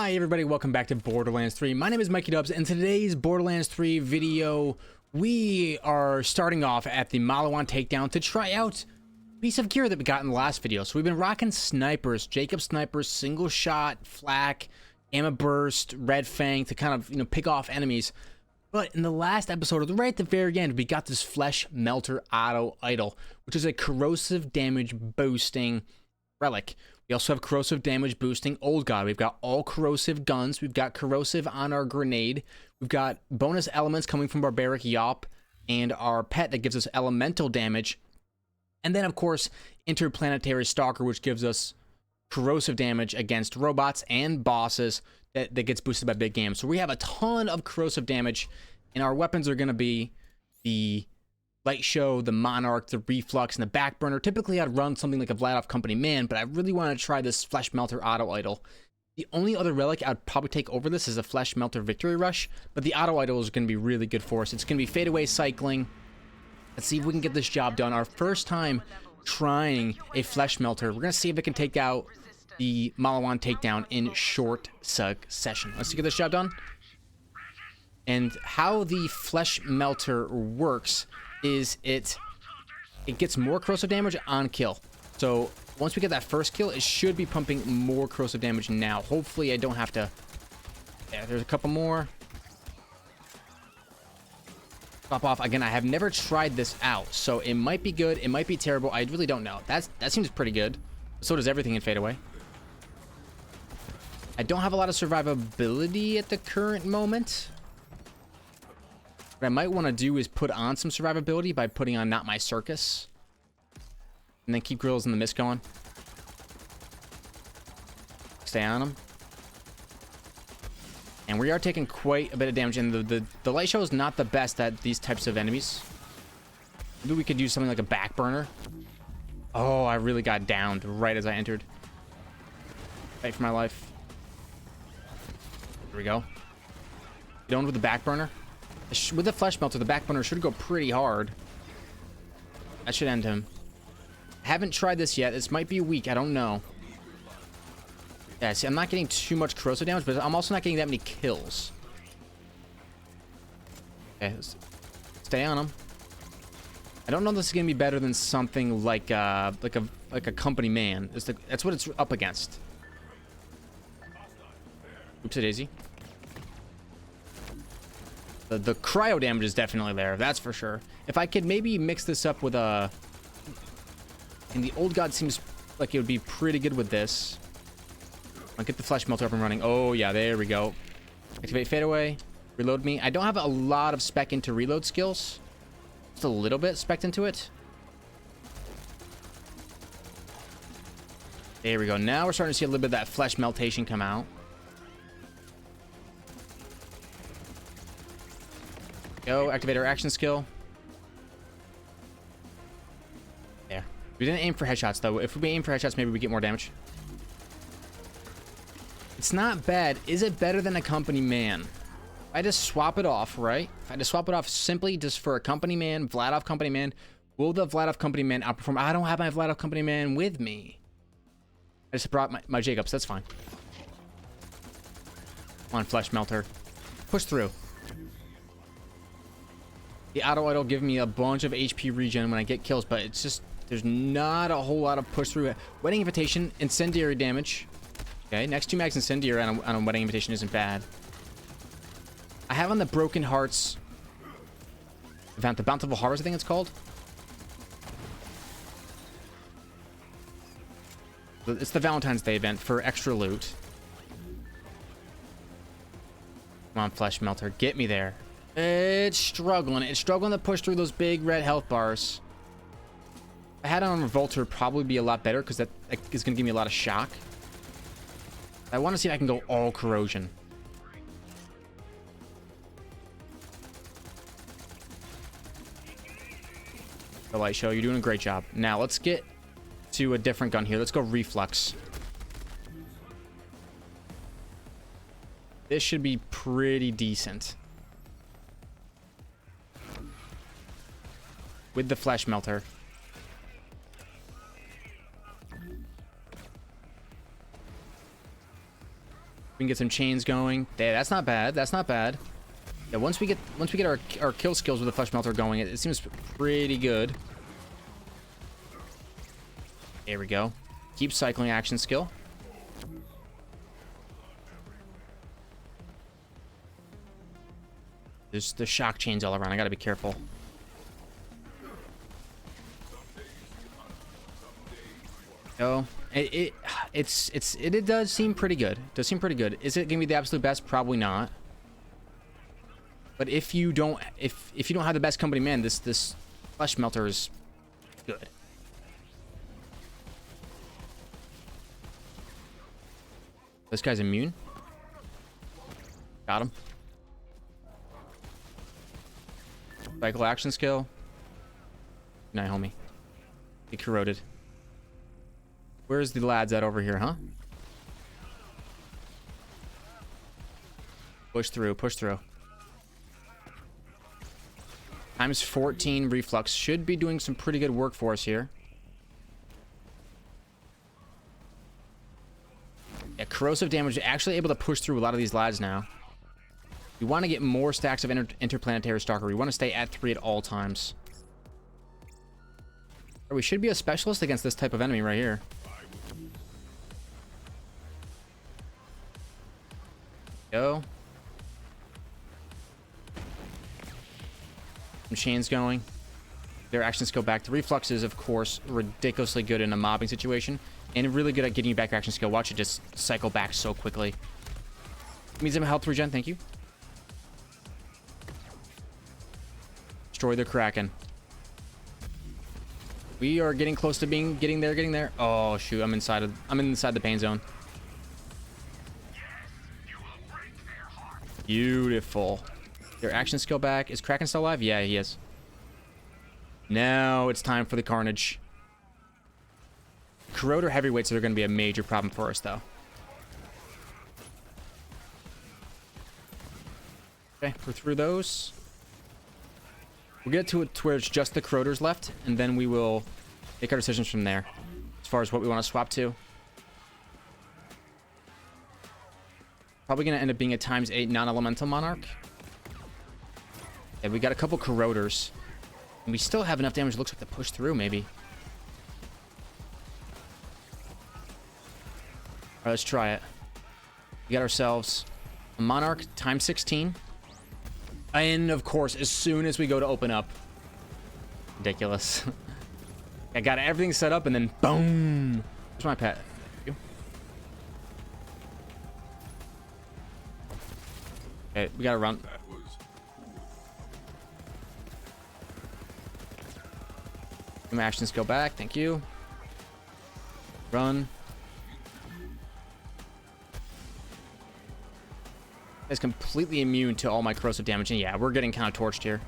Hi everybody, welcome back to Borderlands 3. My name is Mikey Dubs, and today's Borderlands 3 video, we are starting off at the Malawan takedown to try out a piece of gear that we got in the last video. So we've been rocking snipers, Jakob snipers, single shot, flak, gamma burst, red fang to kind of, pick off enemies. But in the last episode, right at the very end, we got this flesh melter Otto Idol, which is a corrosive damage boosting relic. We also have corrosive damage boosting Old God. We've got all corrosive guns. We've got corrosive on our grenade. We've got bonus elements coming from Barbaric Yop and our pet that gives us elemental damage. And then, of course, Interplanetary Stalker, which gives us corrosive damage against robots and bosses that gets boosted by big games. So we have a ton of corrosive damage, and our weapons are going to be the Light Show, the Monarch, the Reflux, and the Backburner. Typically, I'd run something like a Vlad Company Man, but I really want to try this Flesh Melter Otto Idol. The only other relic I'd probably take over this is a Flesh Melter Victory Rush, but the Otto Idol is going to be really good for us. It's going to be fade away cycling. Let's see if we can get this job done. Our first time trying a Flesh Melter. We're going to see if it can take out the Malawan takedown in short succession. Let's get this job done. And how the Flesh Melter works is it gets more corrosive damage on kill. So once we get that first kill, it should be pumping more corrosive damage now. Hopefully I don't have to. Yeah, there's a couple more. Pop off again. I have never tried this out, so it might be good, it might be terrible. I really don't know. That seems pretty good. So does everything in Fade Away. I don't have a lot of survivability at the current moment. What I might want to do is put on some survivability by putting on Not My Circus. And then keep Grills in the Mist going. Stay on them. And we are taking quite a bit of damage. And the Light Show is not the best at these types of enemies. Maybe we could do something like a Backburner. Oh, I really got downed right as I entered. Fight for my life. Here we go. Going with the Backburner. With the Flesh Melter, the Backburner should go pretty hard. That should end him. Haven't tried this yet. This might be weak. I don't know. Yeah, see, I'm not getting too much corrosive damage, but I'm also not getting that many kills. Okay, stay on him. I don't know if this is gonna be better than something like a Company Man. That's what it's up against. Oops, a daisy. The cryo damage is definitely there, that's for sure. If I could maybe mix this up with a... And the Old God seems like it would be pretty good with this. I'll get the Flesh Melter up and running. Oh, yeah, there we go. Activate Fade Away. Reload me. I don't have a lot of spec into reload skills. Just a little bit spec into it. There we go. Now we're starting to see a little bit of that Flesh Meltation come out. Go, activate our action skill. There. We didn't aim for headshots, though. If we aim for headshots, maybe we get more damage. It's not bad. Is it better than a Company Man? If I just swap it off, right? If I just swap it off simply just for a Company Man, Vladov Company Man, will the Vladov Company Man outperform? I don't have my Vladov Company Man with me. I just brought my Jacobs. That's fine. Come on, Flesh Melter. Push through. The Otto Idol give me a bunch of HP regen when I get kills, but it's just, there's not a whole lot of push through. Wedding Invitation, incendiary damage. Okay, next 2 mags incendiary on a Wedding Invitation isn't bad. I have on the Broken Hearts event, the Bountiful Harvest, I think it's called. It's the Valentine's Day event for extra loot. Come on, Flesh Melter, get me there. It's struggling. It's struggling to push through those big red health bars. If I had it on Revolter, it'd probably be a lot better because that is going to give me a lot of shock. I want to see if I can go all corrosion. The Light Show, you're doing a great job. Now let's get to a different gun here. Let's go Reflux. This should be pretty decent. With the Flesh Melter. We can get some chains going. Yeah, that's not bad. That's not bad. Yeah, once we get our kill skills with the flesh melter going, it seems pretty good. There we go. Keep cycling action skill. There's the shock chains all around. I gotta be careful. Oh, it does seem pretty good. It does seem pretty good. Is it gonna be the absolute best? Probably not. But if you don't have the best company man, this flesh melter is good. This guy's immune. Got him. Cycle action skill. Good night, homie. He corroded. Where's the lads at over here, huh? Push through, push through. Times 14 reflux should be doing some pretty good work for us here. Yeah, corrosive damage, actually able to push through a lot of these lads now. We want to get more stacks of interplanetary stalker. We want to stay at 3 at all times. Or we should be a specialist against this type of enemy right here. Go. Some chains going. Their actions go back. The reflux is, of course, ridiculously good in a mobbing situation. And really good at getting you back action skill. Watch it just cycle back so quickly. Needs some health regen, thank you. Destroy the Kraken. We are getting close to getting there. Oh shoot, I'm inside the pain zone. Beautiful. Their action skill back. Is Kraken still alive? Yeah, he is. Now it's time for the carnage. Corroder heavyweights are going to be a major problem for us, though. Okay, we're through those. We'll get to it to where it's just the corroders left, and then we will make our decisions from there as far as what we want to swap to. Probably going to end up being a ×8 non-elemental monarch. Yeah, we got a couple corroders. And we still have enough damage, it looks like, to push through, maybe. Alright, let's try it. We got ourselves a monarch ×16. And, of course, as soon as we go to open up... Ridiculous. I got everything set up, and then boom! Where's my pet? Okay, we gotta run. Some actions go back, thank you. Run. It's completely immune to all my corrosive damage, and yeah, we're getting kind of torched here.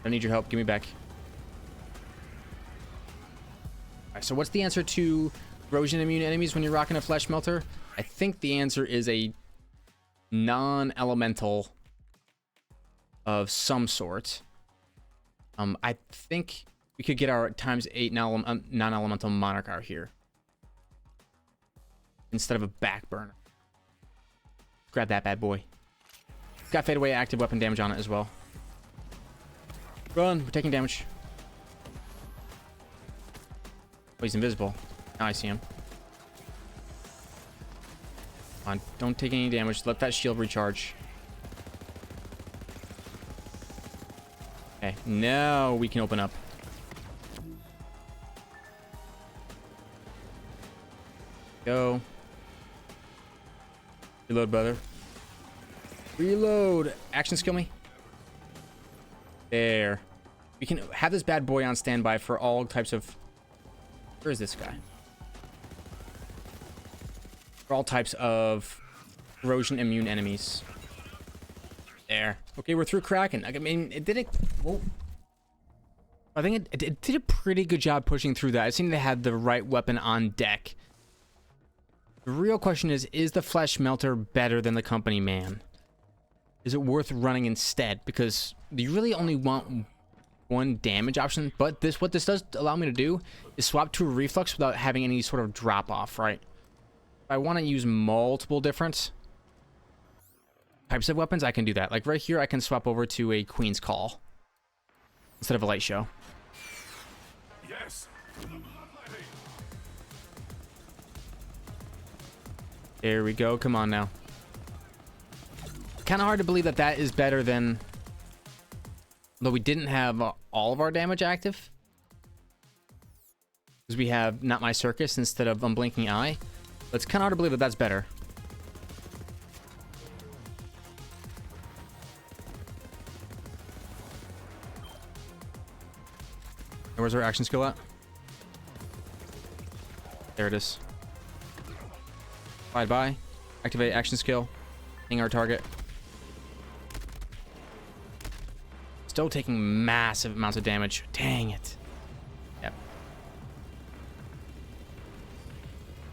I need your help, give me back. Alright, so what's the answer to corrosion immune enemies when you're rocking a flesh melter? I think the answer is a non-elemental of some sort. I think we could get our ×8 non-elemental monarch out here instead of a back burner. Grab that bad boy. Got fade away active weapon damage on it as well. Run, we're taking damage. Oh, he's invisible. Now I see him. Come on, don't take any damage. Let that shield recharge. Okay, now we can open up. Go. Reload, brother. Reload. Action skill me. There. We can have this bad boy on standby for all types of... Where is this guy? For all types of corrosion immune enemies. There. Okay, we're through Kraken. I mean, it did it... Whoa. I think it did a pretty good job pushing through that. I seem they had the right weapon on deck. The real question is the flesh melter better than the company man? Is it worth running instead? Because you really only want one damage option, but what this does allow me to do is swap to a reflux without having any sort of drop off, right? I want to use multiple different types of weapons, I can do that. Like right here, I can swap over to a Queen's Call instead of a light show. Yes. There we go. Come on now. Kind of hard to believe that that is better than... Though we didn't have all of our damage active. Because we have Not My Circus instead of Unblinking Eye. But it's kind of hard to believe that that's better. Where's our action skill at? There it is. Bye. Activate action skill. Ping our target. Still taking massive amounts of damage. Dang it. Yep.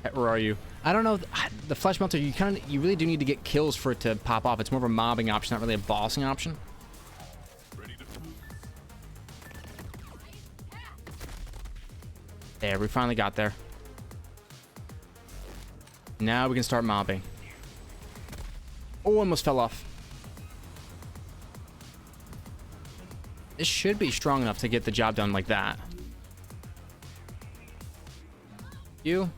Pet, where are you? I don't know. The Flesh Melter, you really do need to get kills for it to pop off. It's more of a mobbing option, not really a bossing option. There, we finally got there. Now we can start mobbing. Oh, almost fell off. This should be strong enough to get the job done like that. You.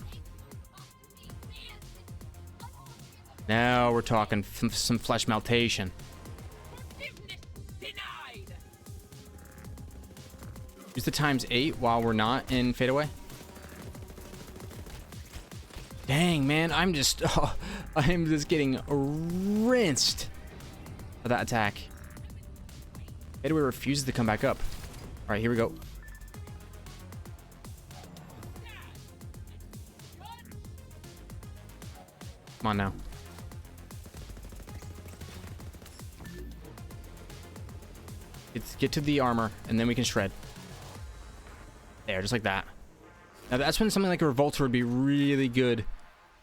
Now we're talking some flesh meltation. Use the ×8 while we're not in fadeaway. Dang, man, I'm just getting rinsed for that attack. Fadeaway refuses to come back up. All right, here we go. Come on now. Let's get to the armor, and then we can shred. There, just like that. Now that's when something like a Revolter would be really good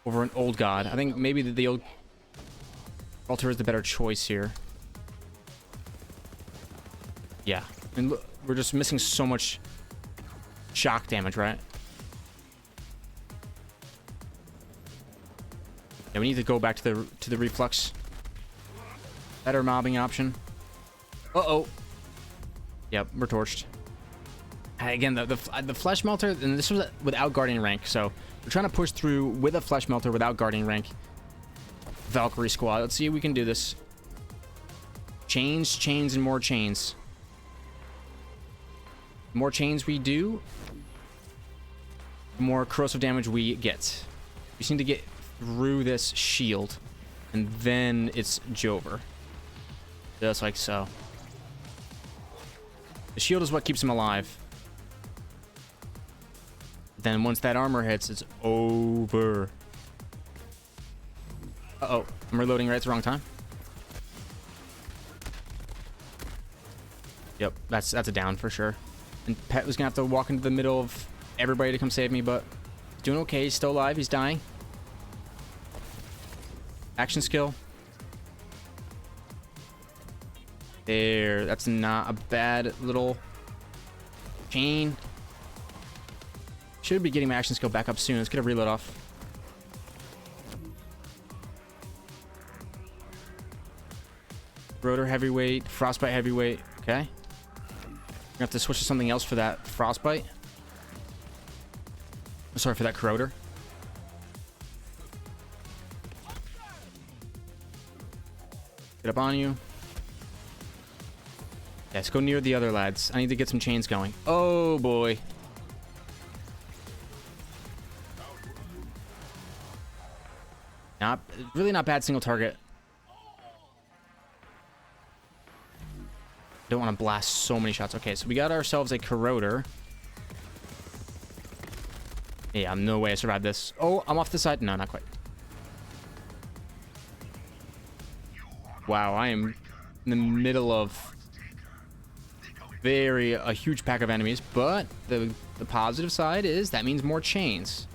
over an Old God. I think maybe the old Revolter is the better choice here. Yeah, and look, we're just missing so much shock damage, right? Yeah, we need to go back to the reflux. Better mobbing option. Uh-oh. Yep, we're torched. Again, the Flesh Melter, and this was without Guardian rank, so we're trying to push through with a Flesh Melter without Guardian rank. Valkyrie squad. Let's see if we can do this. Chains, chains, and more chains. The more chains we do, the more corrosive damage we get. We just need to get through this shield, and then it's Jover. Just like so. The shield is what keeps him alive. Then once that armor hits, it's over. Uh-oh. I'm reloading right at the wrong time. Yep, that's a down for sure. And Pet was gonna have to walk into the middle of everybody to come save me, but he's doing okay. He's still alive. He's dying. Action skill. There. That's not a bad little chain. Should be getting my action skill back up soon. Let's get a reload off. Rotor heavyweight, frostbite heavyweight. Okay. We're gonna have to switch to something else for that frostbite. Sorry, for that corroder. Get up on you. Yeah, let's go near the other lads. I need to get some chains going. Oh boy. Really not bad single target. Don't want to blast so many shots. Okay, so we got ourselves a corroder. Yeah, no way I survived this. Oh, I'm off the side. No, not quite. Wow, I am in the middle of a huge pack of enemies, but the positive side is that means more chains.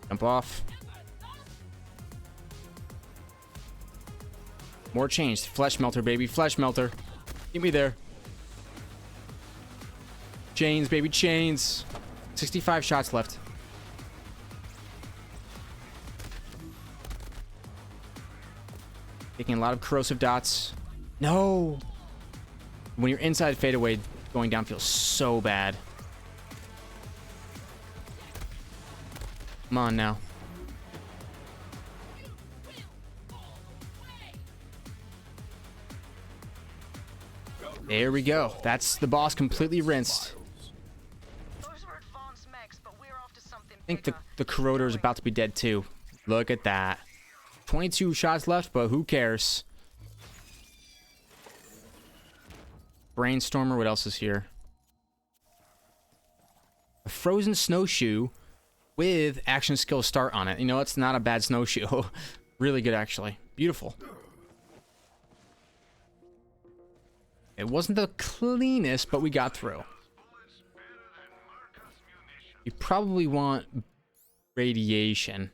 Jump off. More chains. Flesh Melter, baby. Flesh Melter. Get me there. Chains, baby. Chains. 65 shots left. Taking a lot of corrosive dots. No! When you're inside fadeaway, going down feels so bad. Come on now. There we go. That's the boss completely rinsed. I think the corroder is about to be dead too. Look at that. 22 shots left, but who cares? Brainstormer, what else is here? A frozen snowshoe with action skill start on it. You know, it's not a bad snowshoe. Really good, actually. Beautiful. It wasn't the cleanest, but we got through. You probably want radiation.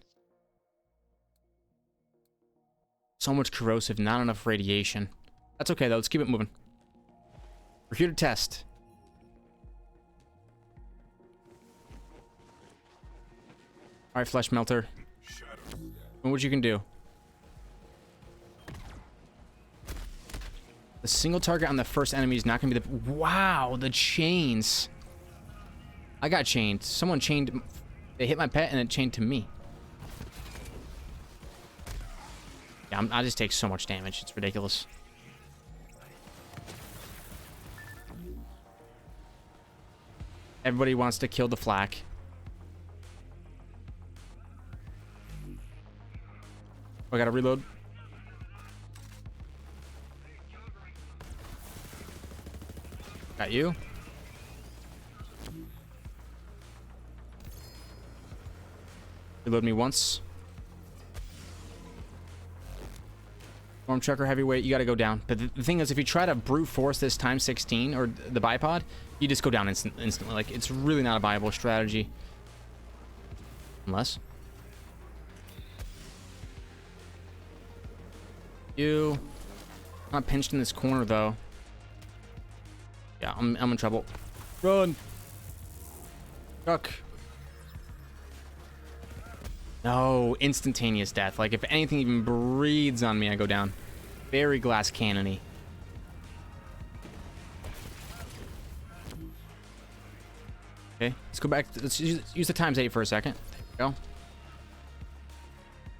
So much corrosive, not enough radiation. That's okay, though. Let's keep it moving. We're here to test. Alright, Flesh Melter. And what you can do. The single target on the first enemy is not going to be the... Wow, the chains. I got chained. Someone chained... They hit my pet and it chained to me. Yeah, I just take so much damage. It's ridiculous. Everybody wants to kill the flak. I gotta reload. Got you. Reload me once. Storm Trucker Heavyweight, you gotta go down. But the thing is, if you try to brute force this times 16 or the bipod, you just go down instantly. Like, it's really not a viable strategy. Unless. I'm not pinched in this corner, though. Yeah, I'm in trouble. Run! Duck. No, instantaneous death. Like, if anything even breathes on me, I go down. Very glass cannon-y. Okay, let's go back. Let's use the times 8 for a second. There we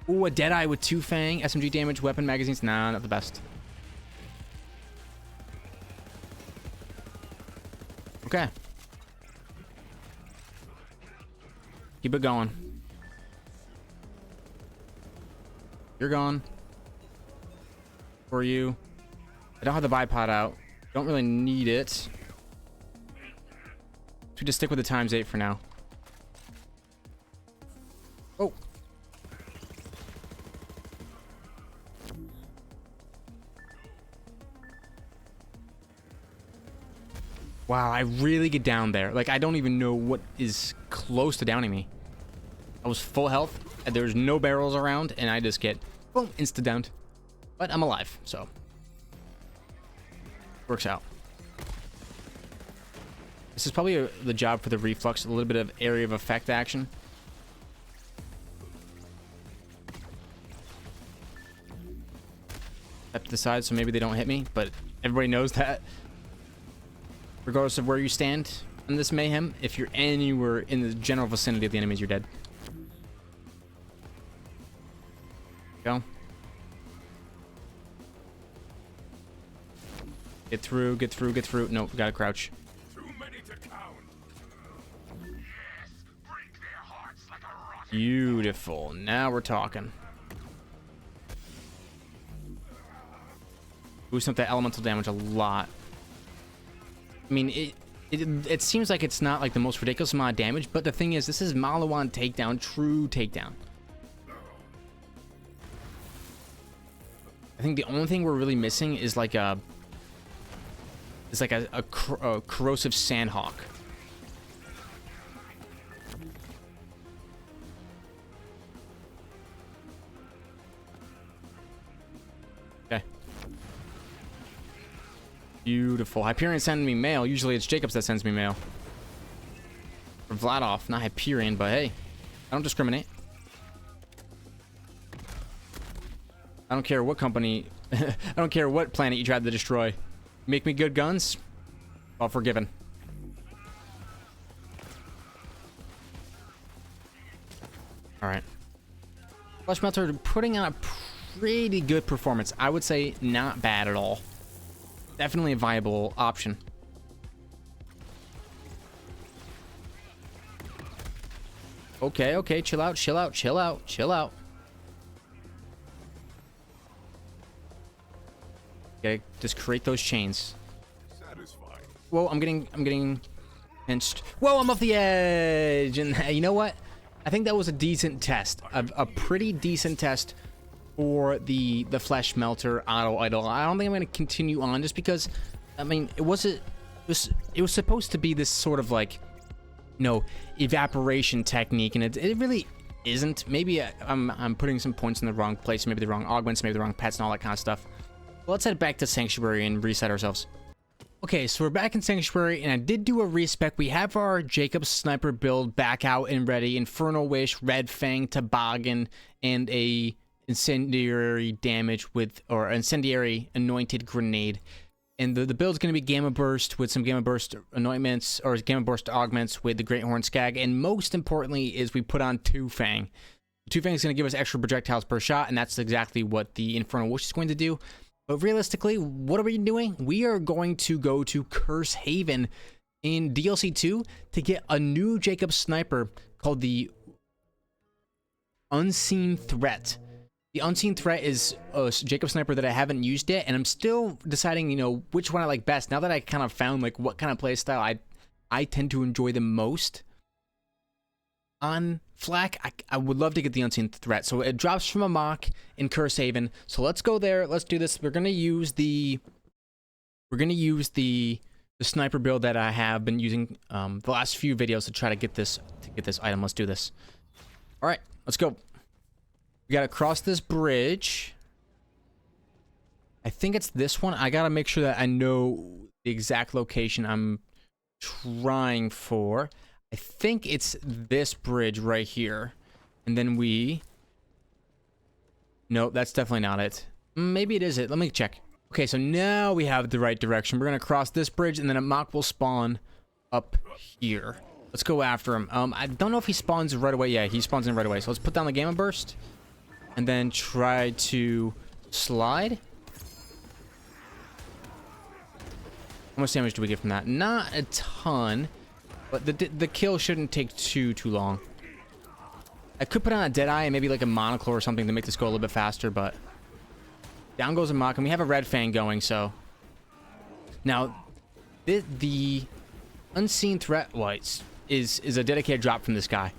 go. Ooh, a Deadeye with 2 Fang. SMG damage, weapon, magazines. Nah, not the best. Okay. Keep it going. You're gone. For you. I don't have the bipod out. Don't really need it. So we just stick with the times 8 for now. Oh. Wow, I really get down there. Like, I don't even know what is close to downing me. I was full health, and there's no barrels around, and I just get, boom, insta-downed. But I'm alive, so. Works out. This is probably the job for the reflux, a little bit of area of effect action. Step to the side so maybe they don't hit me, but everybody knows that. Regardless of where you stand in this mayhem, if you're anywhere in the general vicinity of the enemies, you're dead. Go. Get through, get through, get through. Nope, gotta crouch. Too many to count. Yes, break their hearts like a rotten. Beautiful. Now we're talking. Boost up that elemental damage a lot. I mean, it seems like it's not like the most ridiculous amount of damage, but the thing is, this is Maliwan takedown, true takedown. I think the only thing we're really missing is like a corrosive sandhawk. Okay. Beautiful. Hyperion sending me mail. Usually it's Jacobs that sends me mail. Or Vladov, not Hyperion, but hey, I don't discriminate. I don't care what company I don't care what planet you tried to destroy. Make me good guns, all forgiven. All right. Flesh Melter putting out a pretty good performance. I would say not bad at all. Definitely a viable option. Okay, okay, chill out, chill out, chill out, chill out. Okay, just create those chains. Satisfied. Whoa, I'm getting pinched. Whoa, I'm off the edge. And you know what? I think that was a decent test, a pretty decent test for the Flesh Melter Otto Idol. I don't think I'm going to continue on just because, I mean, it was supposed to be this sort of like, you know, evaporation technique, and it really isn't. Maybe I'm putting some points in the wrong place, maybe the wrong augments, maybe the wrong pets and all that kind of stuff. Well, let's head back to Sanctuary and reset ourselves. Okay, so we're back in Sanctuary, and I did do a respec. We have our Jakob sniper build back out and ready. Infernal Wish, Red Fang, Toboggan, and a incendiary damage with, or incendiary anointed grenade. And the build's going to be Gamma Burst with some Gamma Burst anointments, or Gamma Burst augments with the Great Horn Skag. And most importantly is we put on Two Fang. Two Fang is going to give us extra projectiles per shot, and that's exactly what the Infernal Wish is going to do. But realistically, what are we doing? We are going to go to Curse Haven in DLC 2 to get a new Jakob sniper called the Unseen Threat. The Unseen Threat is a Jakob sniper that I haven't used yet, and I'm still deciding, you know, which one I like best. Now that I kind of found like what kind of playstyle I tend to enjoy the most on Flak, I would love to get the Unseen Threat. So it drops from a mock in Curse Haven. So let's go there. Let's do this. We're gonna use the sniper build that I have been using the last few videos to try to get this item. Let's do this. All right, let's go. We gotta cross this bridge. I think it's this one. I gotta make sure that I know the exact location I'm trying for. I think it's this bridge right here. And then we... Nope, that's definitely not it. Maybe it is it. Let me check. Okay, so now we have the right direction. We're going to cross this bridge, and then a mock will spawn up here. Let's go after him. I don't know if he spawns right away. Yeah, he spawns in right away. So let's put down the Gamma Burst. And then try to slide. How much damage do we get from that? Not a ton. But the kill shouldn't take too long. I could put on a Deadeye and maybe like a Monocle or something to make this go a little bit faster, but... Down goes a mock, and we have a Red Fang going, so... Now, the Unseen Threat, well, is a dedicated drop from this guy.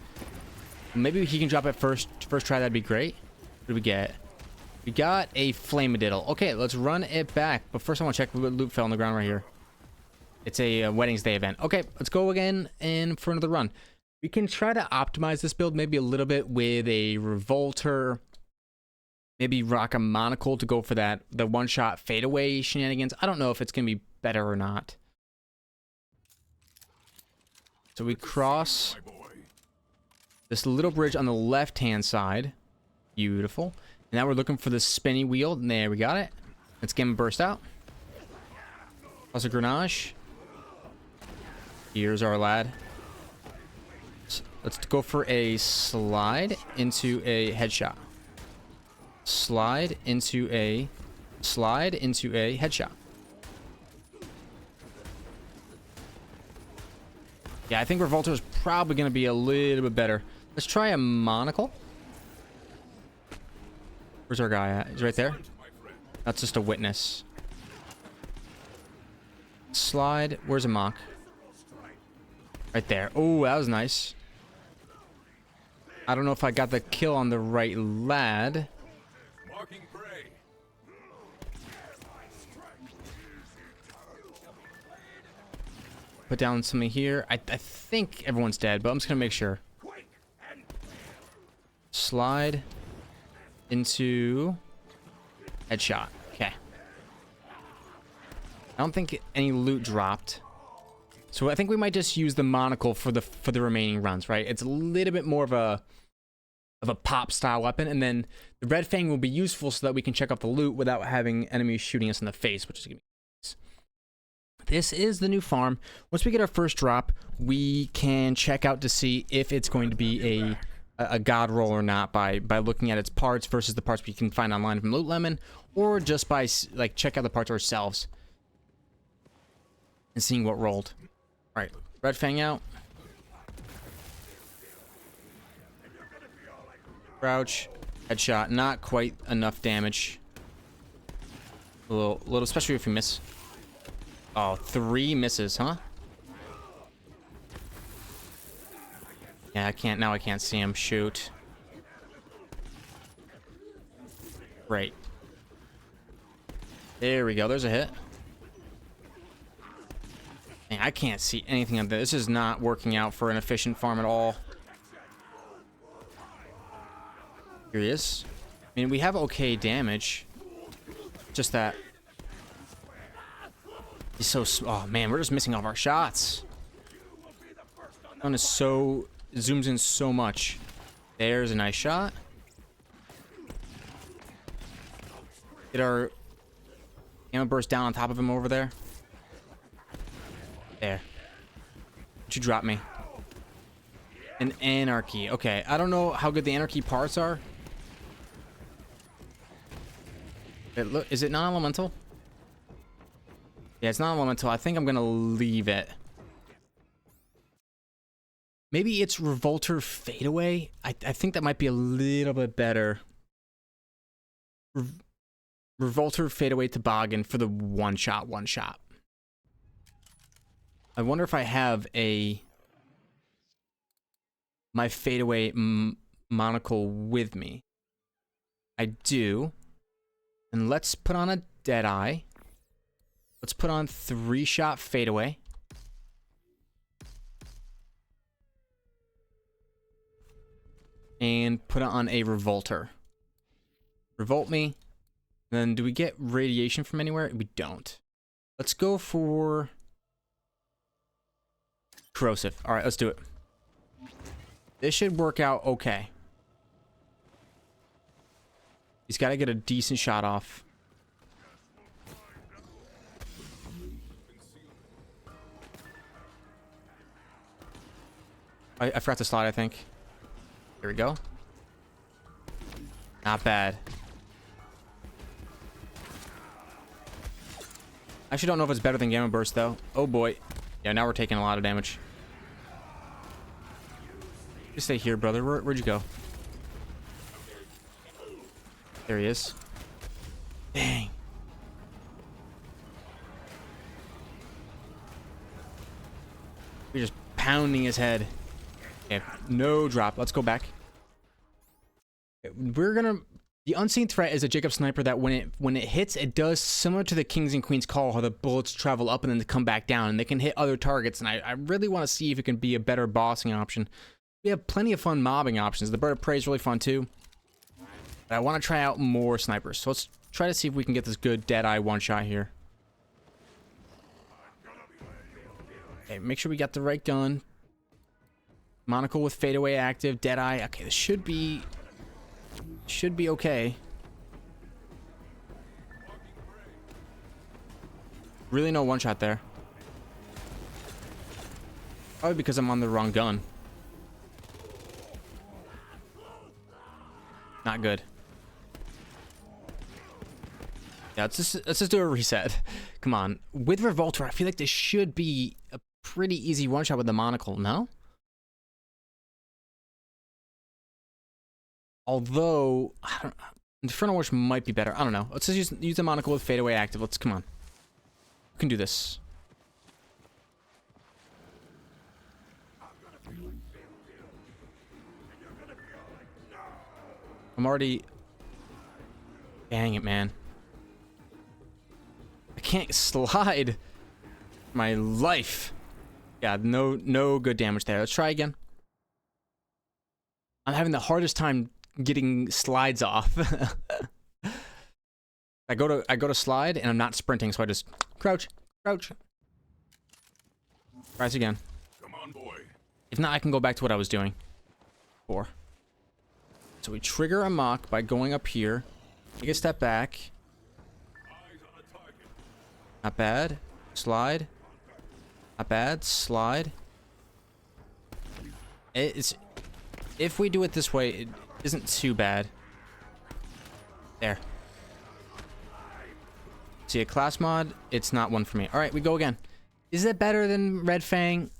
Maybe he can drop it first try, that'd be great. What did we get? We got a Flamadiddle. Okay, let's run it back. But first I want to check what loot fell on the ground right here. It's a Weddings Day event. Okay, let's go again and for another run. We can try to optimize this build maybe a little bit with a Revolter. Maybe rock a Monocle to go for the one-shot fadeaway shenanigans. I don't know if it's going to be better or not. So we cross this little bridge on the left-hand side. Beautiful. Now we're looking for the spinny wheel. There, we got it. Let's Gamma Burst out. Plus a Grenache. Here's our lad. Let's go for a slide into a headshot. Slide into a headshot. Yeah, I think Revolter is probably going to be a little bit better. Let's try a Monocle. Where's our guy at? He's right there. That's just a Witness. Slide. Where's a mock? Right there. Oh, that was nice. I don't know if I got the kill on the right lad. Put down something here. I think everyone's dead, but I'm just gonna make sure. Slide into headshot. Okay. I don't think any loot dropped. So I think we might just use the Monocle for the remaining runs, right? It's a little bit more of a of a pop style weapon, and then the red fang will be useful so that we can check out the loot without having enemies shooting us in the face, which is gonna be nice. This is the new farm. Once we get our first drop, we can check out to see if it's going to be a god roll or not by looking at its parts versus the parts we can find online from Loot Lemon, or just by like check out the parts ourselves and seeing what rolled. All right, red fang out. Crouch, headshot, not quite enough damage. A little, especially if you miss. Oh, 3 misses, huh? Yeah, I can't see him. Shoot. Great. There we go, there's a hit. Man, I can't see anything of this. This is not working out for an efficient farm at all. Here he is. I mean, we have okay damage. Just that he's so... Oh, man, we're just missing all of our shots. Gun is so... Zooms in so much. There's a nice shot. Get our ammo burst down on top of him over there. There. What'd you drop me? An anarchy. Okay, I don't know how good the anarchy parts are. Is it non-elemental? Yeah, it's non-elemental. I think I'm gonna leave it. Maybe it's Revolter Fadeaway. I think that might be a little bit better. Revolter Fadeaway Toboggan for the one shot. I wonder if I have my Fadeaway monocle with me. I do. And let's put on a Deadeye. Let's put on 3-shot Fadeaway. And put on a Revolter. Revolt me. Then do we get radiation from anywhere? We don't. Let's go for corrosive. All right, let's do it. This should work out okay. He's got to get a decent shot off. I forgot to slide, I think. Here we go. Not bad. I actually don't know if it's better than Gamma Burst, though. Oh, boy. Yeah, now we're taking a lot of damage. You stay here, brother. Where'd you go? There he is. Dang. We're just pounding his head. Okay, no drop. Let's go back. We're gonna... The unseen threat is a Jakob sniper that when it hits, it does similar to the Kings and Queens Call, how the bullets travel up and then they come back down, and they can hit other targets, and I really want to see if it can be a better bossing option. We have plenty of fun mobbing options. The Bird of Prey is really fun too. But I want to try out more snipers. So let's try to see if we can get this good Deadeye one-shot here. Okay, make sure we got the right gun. Monocle with fadeaway active, Deadeye. Okay, this should be okay. Really no one-shot there. Probably because I'm on the wrong gun. Not good. Yeah, let's just do a reset. Come on. With Revolter, I feel like this should be a pretty easy one-shot with the monocle, no? Although, I don't know. Infernal Wish might be better. I don't know. Let's just use the monocle with fadeaway active. Let's, come on. We can do this. I'm already... Dang it, man. I can't slide. My life. Yeah, no good damage there. Let's try again. I'm having the hardest time getting slides off. I go to slide and I'm not sprinting, so I just crouch. Rise again. Come on, boy. If not, I can go back to what I was doing before. So we trigger a mock by going up here. Take a step back. Not bad. Slide. Not bad. Slide. It's... If we do it this way, it isn't too bad. There. See, a class mod, it's not one for me. Alright, we go again. Is it better than Red Fang?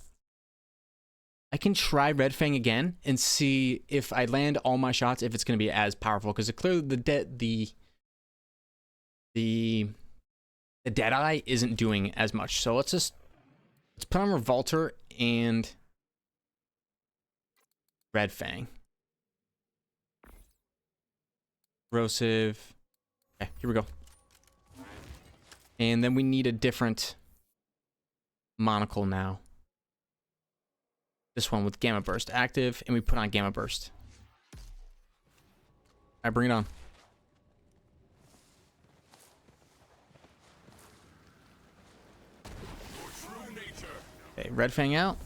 I can try Red Fang again and see if I land all my shots, if it's going to be as powerful. Because clearly the Deadeye isn't doing as much. So let's put on Revolter and Red Fang. Corrosive. Okay, here we go. And then we need a different monocle now. This one with Gamma Burst active, and we put on Gamma Burst. Alright, bring it on. Okay, Red Fang out.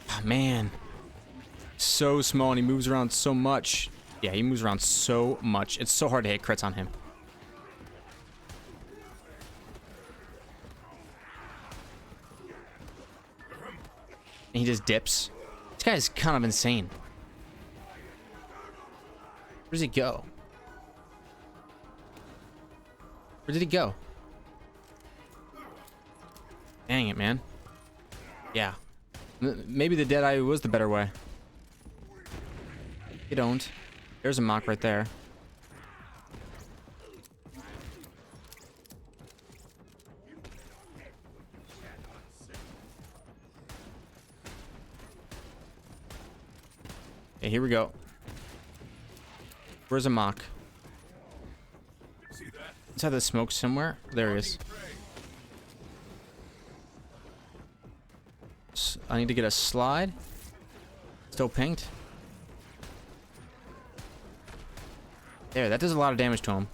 Oh, man. So small, and he moves around so much. Yeah, he moves around so much. It's so hard to hit crits on him. And he just dips. This guy is kind of insane. Where does he go? Where did he go? Dang it, man. Yeah. Maybe the Deadeye was the better way. You don't. There's a mock right there. Okay, here we go. Where's a mock? Inside the smoke somewhere. There he is. I need to get a slide. Still pinged. There, that does a lot of damage to him.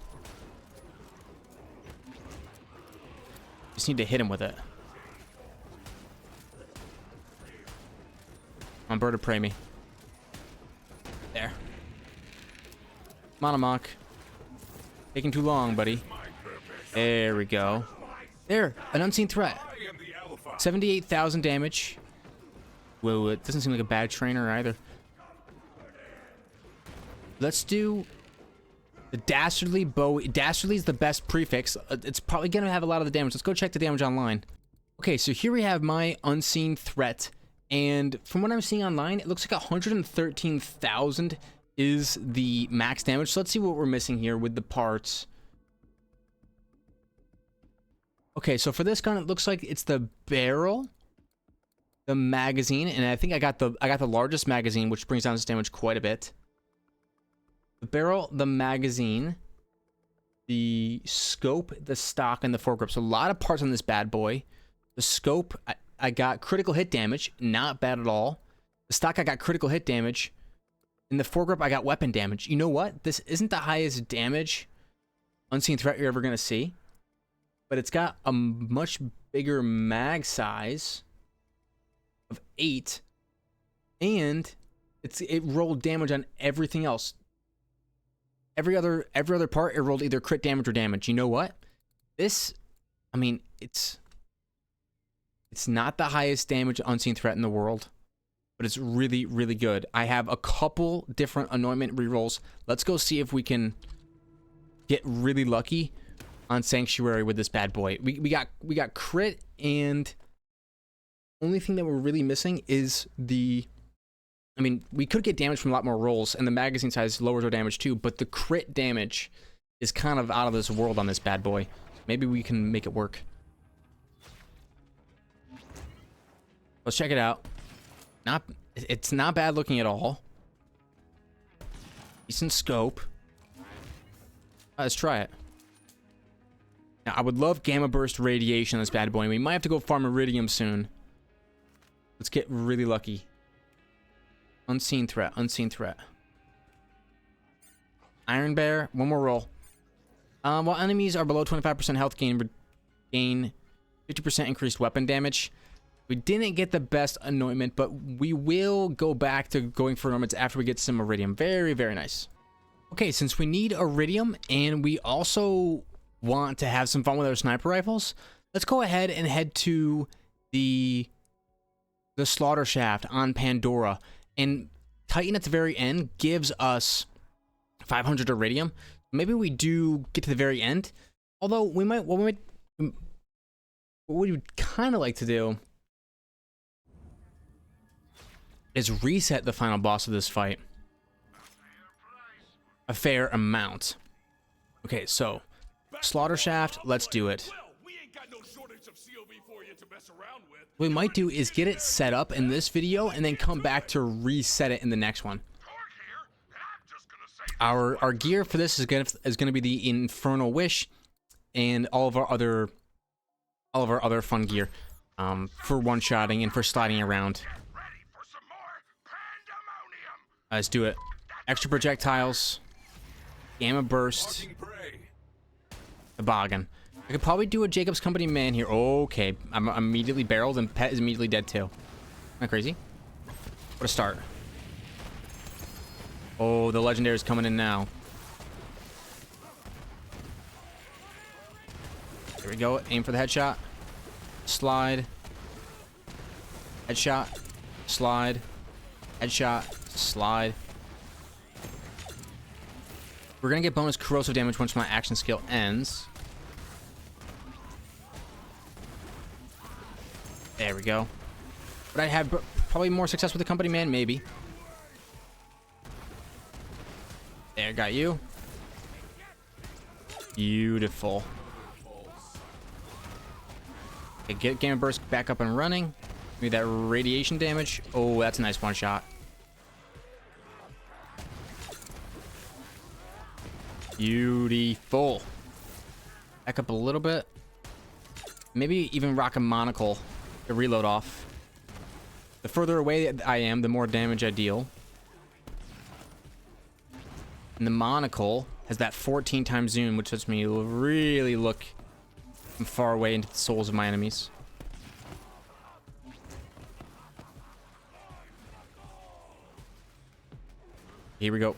Just need to hit him with it. I'm bird of prey me. There. Monomock. Taking too long, buddy. There we go. There, an unseen threat. 78,000 damage. Whoa, it doesn't seem like a bad trainer either. Let's do the Dastardly Bow. Dastardly is the best prefix. It's probably going to have a lot of the damage. Let's go check the damage online. Okay, so here we have my unseen threat. And from what I'm seeing online, it looks like 113,000 is the max damage. So let's see what we're missing here with the parts. Okay, so for this gun, it looks like it's the barrel, the magazine, and I think I got the largest magazine, which brings down this damage quite a bit. The barrel, the magazine, the scope, the stock, and the foregrip. So a lot of parts on this bad boy. The scope, I got critical hit damage, not bad at all. The stock, I got critical hit damage. In the foregrip, I got weapon damage. You know what? This isn't the highest damage unseen threat you're ever going to see. But it's got a much bigger mag size of 8. And it rolled damage on everything else. Every other part, it rolled either crit damage or damage. You know what? This, I mean, it's not the highest damage unseen threat in the world, but it's really, really good. I have a couple different anointment rerolls. Let's go see if we can get really lucky on Sanctuary with this bad boy. We got crit, and only thing that we're really missing is the... I mean, we could get damage from a lot more rolls, and the magazine size lowers our damage too, but the crit damage is kind of out of this world on this bad boy. Maybe we can make it work. Let's check it out. It's not bad looking at all. Decent scope. Let's try it. Now, I would love Gamma Burst Radiation on this bad boy. We might have to go farm Iridium soon. Let's get really lucky. Unseen threat, unseen threat. Iron Bear, one more roll. While enemies are below 25% health gain, gain 50% increased weapon damage. We didn't get the best anointment, but we will go back to going for anointments after we get some iridium. Very, very nice. Okay, since we need iridium and we also want to have some fun with our sniper rifles, let's go ahead and head to the slaughter shaft on Pandora. And Titan at the very end gives us 500 iridium. Maybe we do get to the very end. Although what we'd kind of like to do is reset the final boss of this fight. A fair amount. Okay, so slaughter shaft, let's do it. What we might do is get it set up in this video and then come back to reset it in the next one. Our gear for this is gonna be the Infernal Wish and all of our other fun gear for one-shotting and for sliding around. Let's do it. Extra projectiles, gamma burst, toboggan. I could probably do a Jacob's Company man here. Okay, I'm immediately barreled and Pet is immediately dead too. Am I crazy? What a start. Oh, the legendary is coming in now. Here we go. Aim for the headshot. Slide. Headshot. Slide. Headshot. Slide. We're gonna get bonus corrosive damage once my action skill ends. There we go. Would I have probably more success with the company man? Maybe. There, got you. Beautiful. Okay, get Gamma Burst back up and running. Maybe that radiation damage. Oh, that's a nice one shot. Beautiful. Back up a little bit. Maybe even rock a monocle to reload off. The further away I am, the more damage I deal. And the monocle has that 14 times zoom, which lets me really look from far away into the souls of my enemies. Here we go.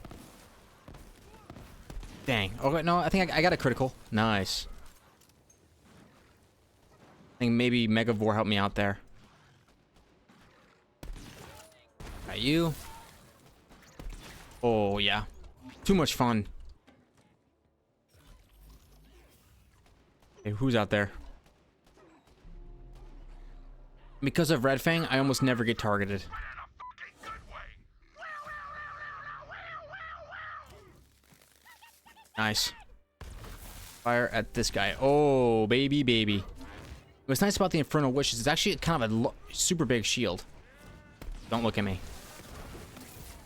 Dang. Okay, no, I think I got a critical. Nice. I think maybe Megavore helped me out there. Got you. Oh, yeah. Too much fun. Okay, who's out there? Because of Red Fang, I almost never get targeted. Nice. Fire at this guy. Oh, baby, baby. What's nice about the Infernal Wish is it's actually kind of a super big shield. Don't look at me.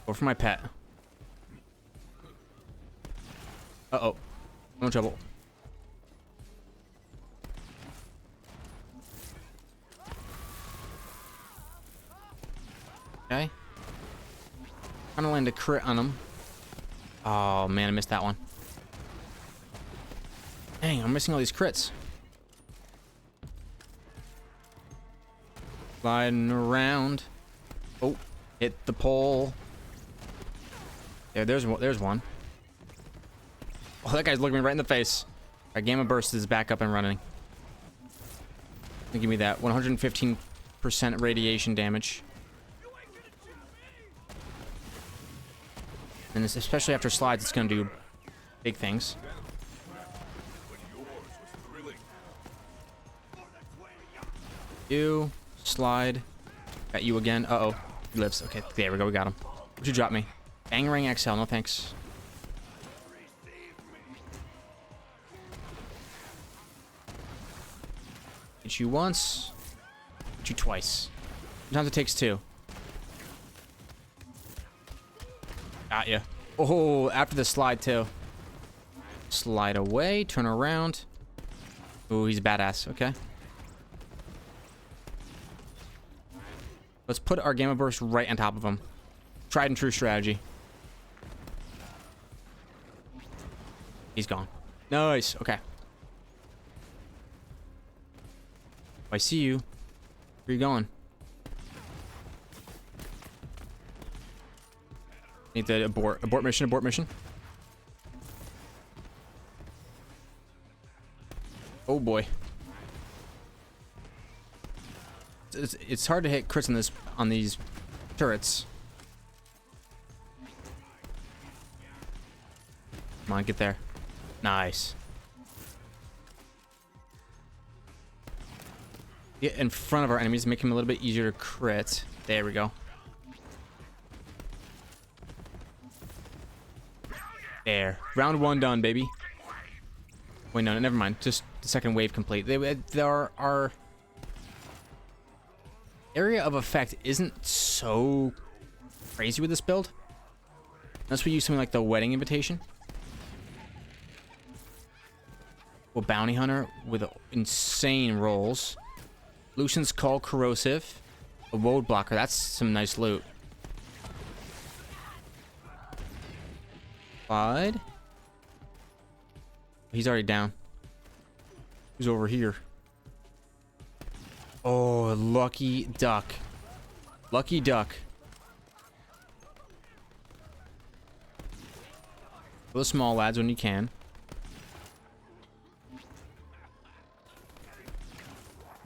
Go for my pet. Uh-oh. No trouble. Okay. Trying to land a crit on him. Oh, man, I missed that one. Dang, I'm missing all these crits. Sliding around. Oh, hit the pole. Yeah, there's one. Oh, that guy's looking me right in the face. Our Gamma Burst is back up and running. Give me that 115% radiation damage. And this, especially after slides, it's going to do big things. You slide. Got you again. Uh-oh. He lives. Okay, there we go. We got him. What'd you drop me? Bangarang XL. No thanks. Hit you once. Hit you twice. Sometimes it takes two. Got ya. Oh, after the slide too. Slide away. Turn around. Oh, he's badass. Okay. Let's put our Gamma Burst right on top of him. Tried and true strategy. He's gone. Nice. Okay. I see you. Where you going? Need to abort. Abort mission, abort mission. Oh boy. It's hard to hit crits on these turrets. Come on, get there. Nice. Get in front of our enemies, make them a little bit easier to crit. There we go. There. Round 1 done, baby. Wait, no, never mind. Just the second wave complete. Our area of effect isn't so crazy with this build. Unless we use something like the wedding invitation. Well, bounty hunter with insane rolls. Lucian's Call corrosive. A woad blocker. That's some nice loot. Slide. He's already down. Who's over here? Oh, lucky duck. Lucky duck. Kill the small lads when you can.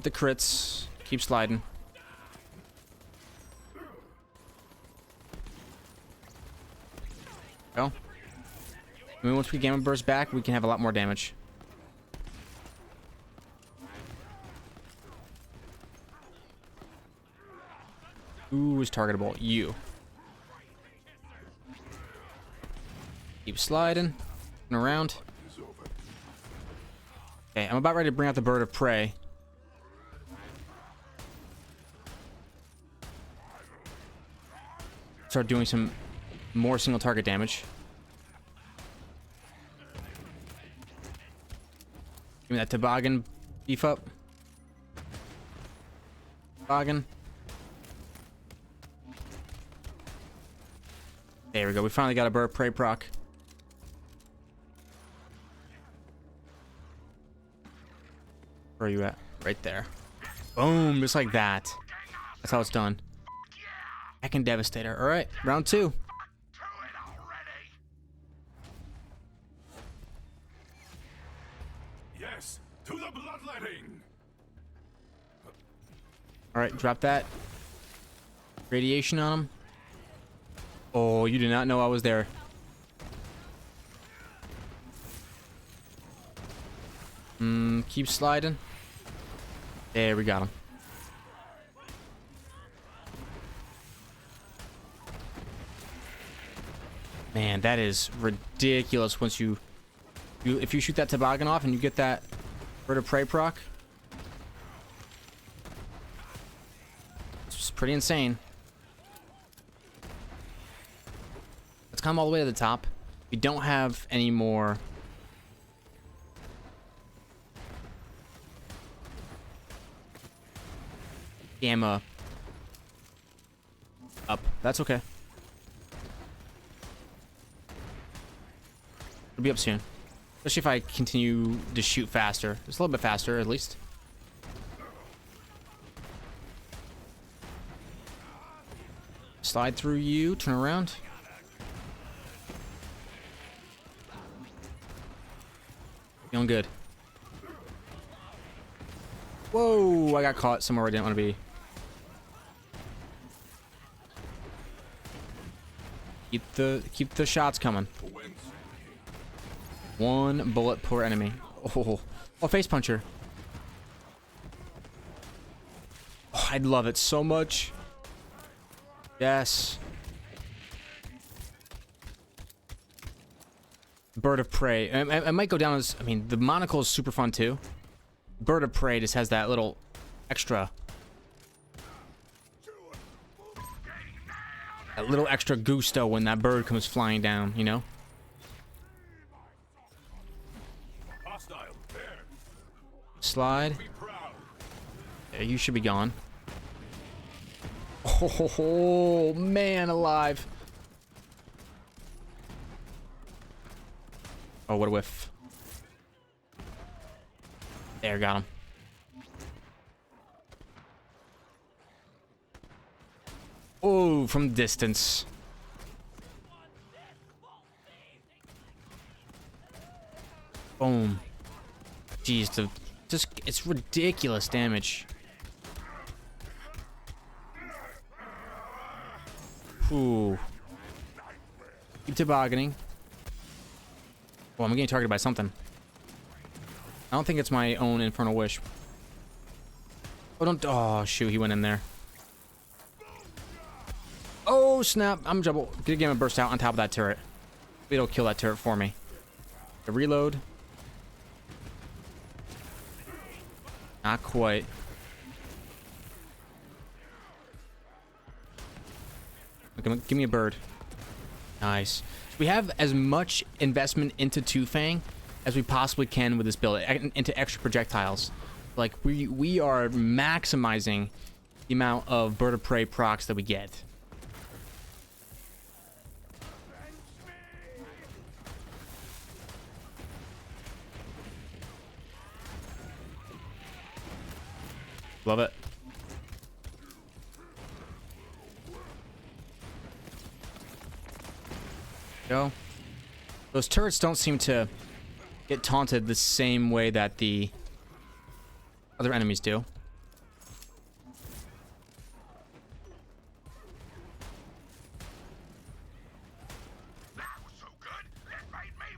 The crits. Keep sliding. Go. I mean, once we Gamma Burst back, we can have a lot more damage. Who is targetable? You. Keep sliding. And around. Okay, I'm about ready to bring out the bird of prey. Start doing some more single target damage. Give me that toboggan beef up. Toboggan. There we go. We finally got a bird of prey proc. Where are you at? Right there. Boom, just like that. That's how it's done. Heckin' Devastator. All right, round 2. Yes, to the bloodletting. All right, drop that. Radiation on him. Oh, you did not know I was there. Keep sliding. There, we got him. Man, that is ridiculous once if you shoot that toboggan off and you get that bird of prey proc. It's just pretty insane. Let's come all the way to the top. We don't have any more gamma up. That's okay. It'll be up soon. Especially if I continue to shoot faster. Just a little bit faster, at least. Slide through you. Turn around. Feeling good. Whoa! I got caught somewhere I didn't want to be. Keep the shots coming. One bullet per enemy. Oh, face puncher. Oh, I'd love it so much. Yes. Bird of prey. I might go down as, I mean, the monocle is super fun too. Bird of prey just has that little extra. That little extra gusto when that bird comes flying down, you know? Slide. Yeah, you should be gone. Oh, man alive. Oh, what a whiff. There, got him. Ooh, from distance. Boom. Jeez, it's ridiculous damage. Ooh. Keep tobogganing. Oh, I'm getting targeted by something. I don't think it's my own Infernal Wish. Oh, don't. Oh, shoot. He went in there. Oh, snap. I'm double. Get a Gamma Burst out on top of that turret. It'll kill that turret for me. The reload. Not quite. Okay, give me a bird. Nice. We have as much investment into Two Fang as we possibly can with this build, into extra projectiles. Like, we are maximizing the amount of bird of prey procs that we get. Love it. Go. Those turrets don't seem to get taunted the same way that the other enemies do.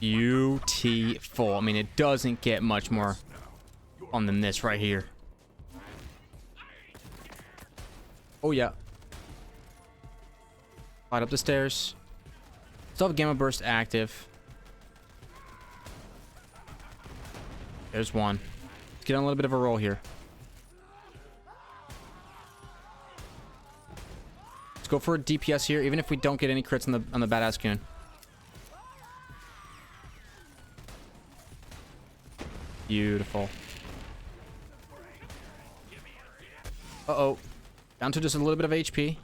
Beautiful. I mean, it doesn't get much more fun than this right here. Oh, yeah. Slide up the stairs. Still have Gamma Burst active. There's one. Let's get on a little bit of a roll here. Let's go for a DPS here, even if we don't get any crits on the badass goon. Beautiful. Uh-oh. Down to just a little bit of HP.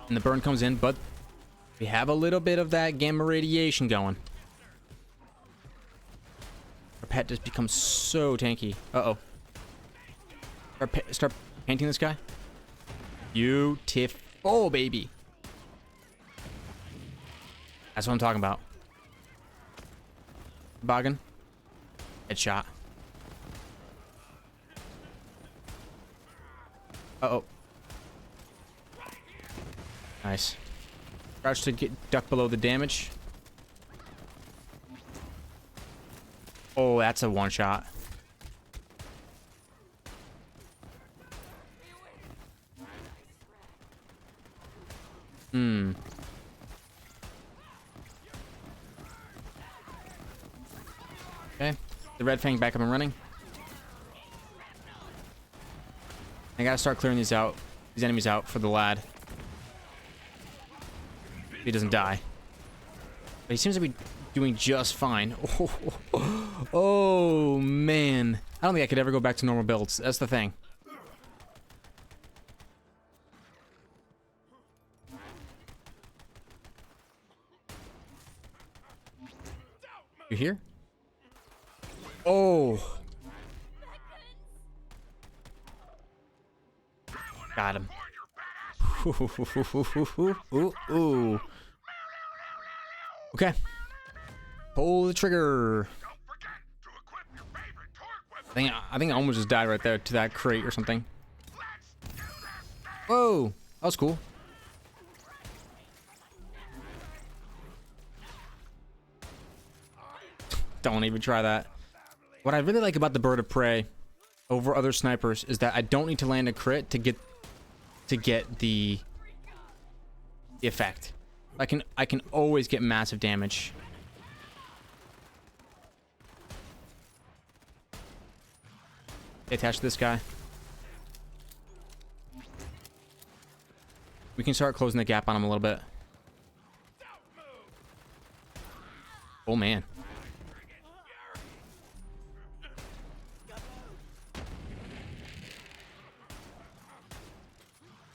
And the burn comes in, but we have a little bit of that gamma radiation going. Our pet just becomes so tanky. Uh-oh. Start painting this guy. Beautiful, baby. That's what I'm talking about. Boggin. Headshot. Uh-oh. Nice. Crouch to get duck below the damage. Oh, that's a one shot. Okay. The Red Fang back up and running. I gotta start clearing these enemies out for the lad. He doesn't die. But he seems to be doing just fine. Oh, man. I don't think I could ever go back to normal builds. That's the thing. You here? Oh. Got him. Ooh. Okay. Pull the trigger. I think I almost just died right there to that crate or something. Whoa. That was cool. Don't even try that. What I really like about the bird of prey over other snipers is that I don't need to land a crit to get the effect. I can always get massive damage. Attach this guy. We can start closing the gap on him a little bit. Oh man.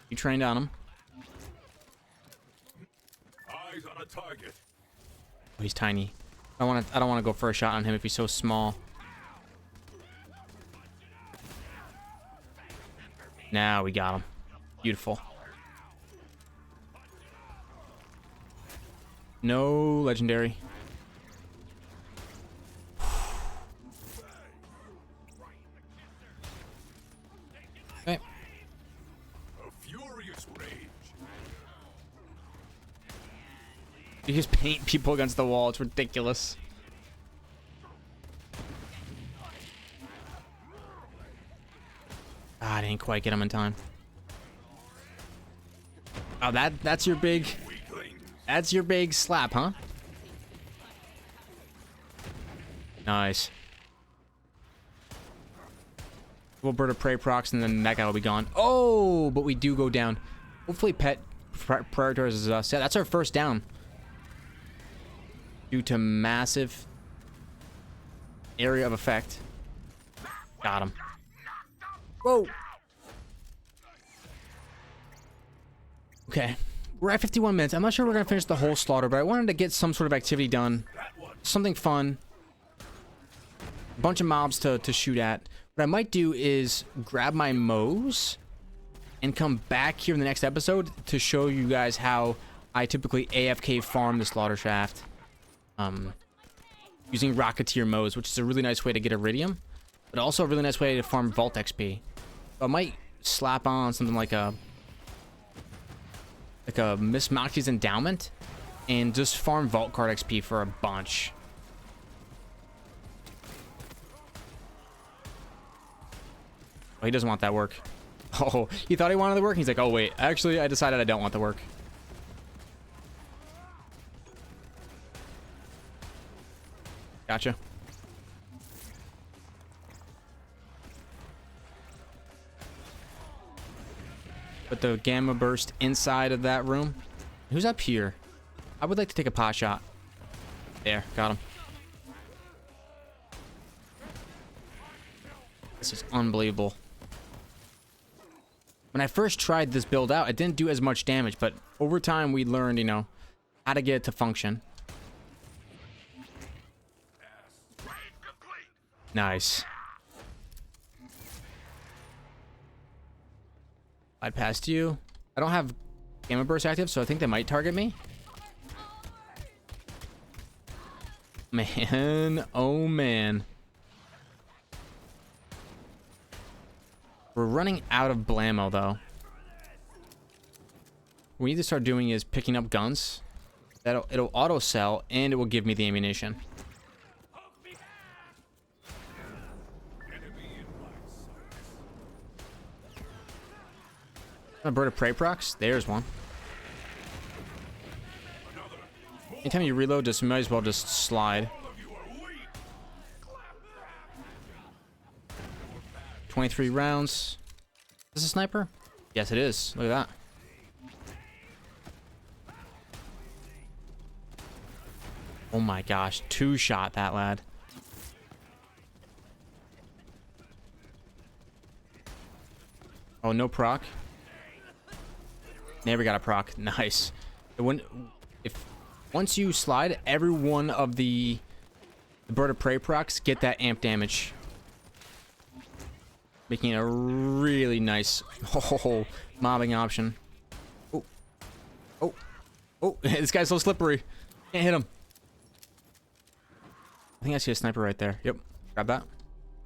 You trained on him. Eyes on a target. Oh, he's tiny. I don't want to go for a shot on him if he's so small. Now we got him. Beautiful. No legendary. Okay. A furious rage. You just paint people against the wall. It's ridiculous. Ah, I didn't quite get him in time. Oh, that's your big... That's your big slap, huh? Nice. Little bird of prey procs, and then that guy will be gone. Oh, but we do go down. Hopefully pet prioritizes us. Yeah, that's our first down. Due to massive area of effect. Got him. Whoa. Okay. We're at 51 minutes. I'm not sure we're going to finish the whole slaughter, but I wanted to get some sort of activity done. Something fun. A bunch of mobs to shoot at. What I might do is grab my Moes and come back here in the next episode to show you guys how I typically AFK farm the slaughter shaft. Using Rocketeer Moes, which is a really nice way to get Iridium, but also a really nice way to farm Vault XP. So I might slap on something like a Miss Moxie's Endowment and just farm Vault Card XP for a bunch. Oh, he doesn't want that work. Oh, he thought he wanted the work. He's like, oh wait, actually I decided I don't want the work. Gotcha. Put the gamma burst inside of that room. Who's up here? I would like to take a pot shot. There, got him. This is unbelievable. When I first tried this build out, it didn't do as much damage, but over time we learned, you know, how to get it to function. Nice. I passed you. I don't have gamma burst active, so I think they might target me. Man, oh man. We're running out of blammo though. What we need to start doing is picking up guns. It'll auto sell and it will give me the ammunition. A bird of prey procs? There's one. Anytime you reload, just might as well just slide. 23 rounds. Is this a sniper? Yes, it is. Look at that. Oh my gosh. Two-shot that lad. Oh, no proc. Never got a proc. Nice. Once you slide, every one of the bird of prey procs get that amp damage, making it a really nice mobbing option. Oh, oh, oh! This guy's so slippery. Can't hit him. I think I see a sniper right there. Yep. Grab that.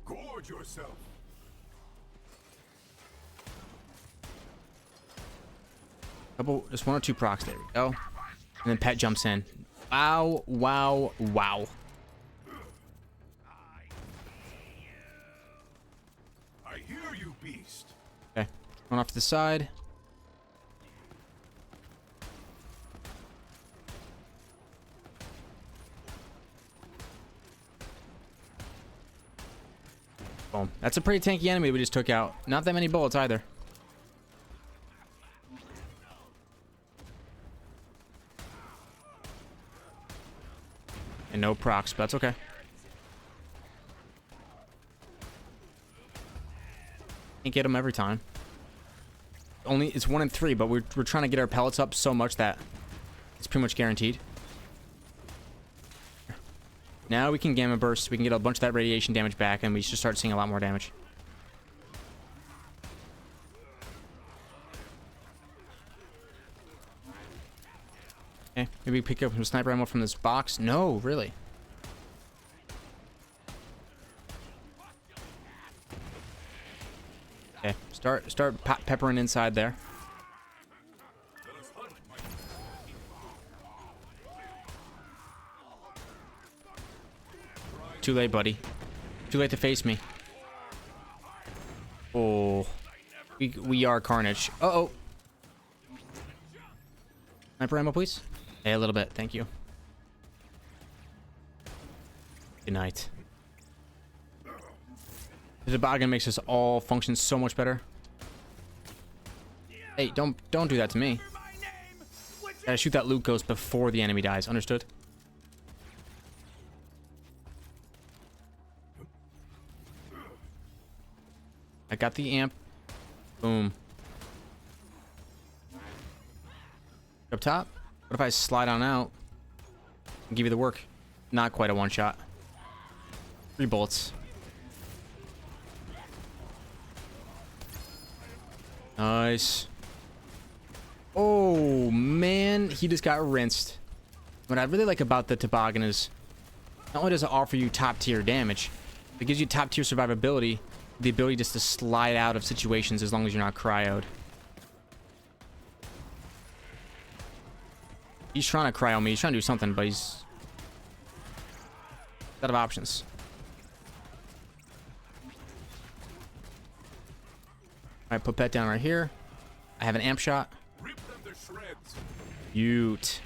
Gorge yourself. Just one or two procs. There we go. And then Pet jumps in. Wow, wow, wow. I hear you, beast. Okay. One off to the side. Boom. That's a pretty tanky enemy we just took out. Not that many bullets either. And no procs, but that's okay. Can't get them every time. It's 1 in 3, but we're trying to get our pellets up so much that it's pretty much guaranteed. Now we can gamma burst. We can get a bunch of that radiation damage back, and we should start seeing a lot more damage. Maybe pick up some sniper ammo from this box. No, really. Okay, start peppering inside there. Too late, buddy. Too late to face me. Oh, we are carnage. Uh-oh. Sniper ammo, please. Hey, a little bit. Thank you. Good night. The toboggan makes us all function so much better. Hey, don't do that to me. Gotta shoot that loot ghost before the enemy dies. Understood? I got the amp. Boom. Up top? What if I slide on out and give you the work? Not quite a one shot. 3 bullets. Nice. Oh, man. He just got rinsed. What I really like about the toboggan is not only does it offer you top tier damage, it gives you top tier survivability, the ability just to slide out of situations as long as you're not cryoed. He's trying to cryo me. He's trying to do something, but he's out of options. Alright, put that down right here. I have an amp shot. Ute.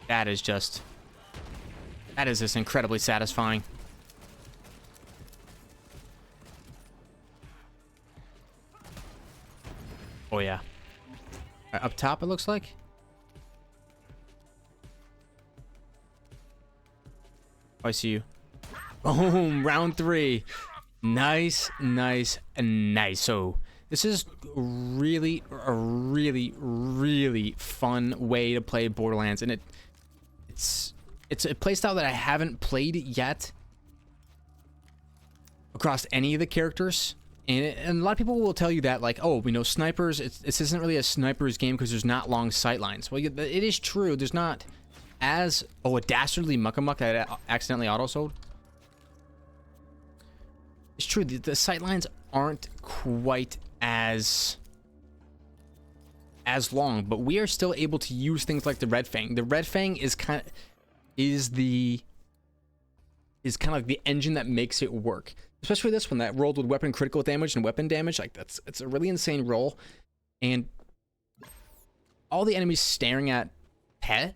That is just incredibly satisfying. Oh yeah. Right, up top it looks like. Oh, I see you. Boom, round 3. Nice, nice, and nice. So this is really a really fun way to play Borderlands, and it's a playstyle that I haven't played yet across any of the characters. And a lot of people will tell you that, like, oh, you know, snipers, this isn't really a sniper's game because there's not long sight lines. Well, it is true. There's not as... Oh, a dastardly muckamuck that I accidentally auto-sold. It's true. The sight lines aren't quite as long, but we are still able to use things like the Red Fang. The Red Fang is kind of like the engine that makes it work. Especially this one that rolled with weapon critical damage and weapon damage. Like it's a really insane roll, and all the enemies staring at Pet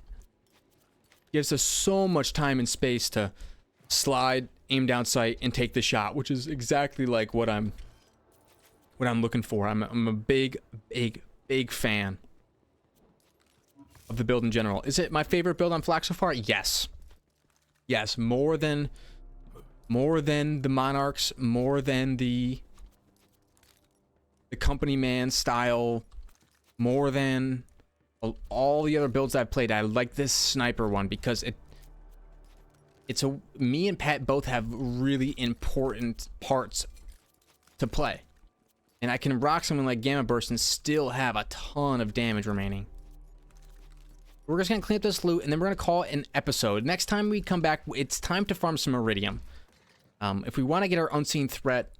gives us so much time and space to slide, aim down sight, and take the shot, which is exactly like what I'm looking for. I'm a big fan of the build in general. Is it my favorite build on Flak so far? Yes. Yes, more than the Monarchs, more than the Company Man style, more than all the other builds I've played. I like this sniper one because me and Pat both have really important parts to play. And I can rock something like Gamma Burst and still have a ton of damage remaining. We're just gonna clean up this loot, and then we're gonna call it an episode. Next time we come back, it's time to farm some Iridium. If we want to get our unseen threat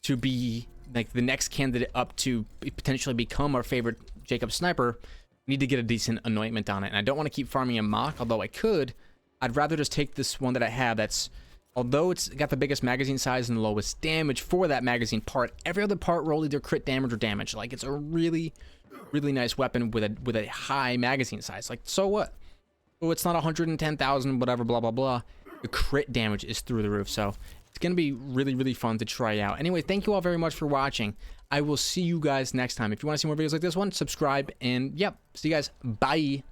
to be like the next candidate up to potentially become our favorite Jakob sniper, we need to get a decent anointment on it. And I don't want to keep farming a mock, although I could. I'd rather just take this one that I have that's, although it's got the biggest magazine size and the lowest damage for that magazine part, every other part rolled either crit damage or damage. Like, it's a really nice weapon with a high magazine size. Like, so what? Oh, it's not 110,000, whatever, blah, blah, blah. The crit damage is through the roof, so it's going to be really fun to try out. Anyway, thank you all very much for watching. I will see you guys next time. If you want to see more videos like this one, subscribe, and yep, see you guys. Bye.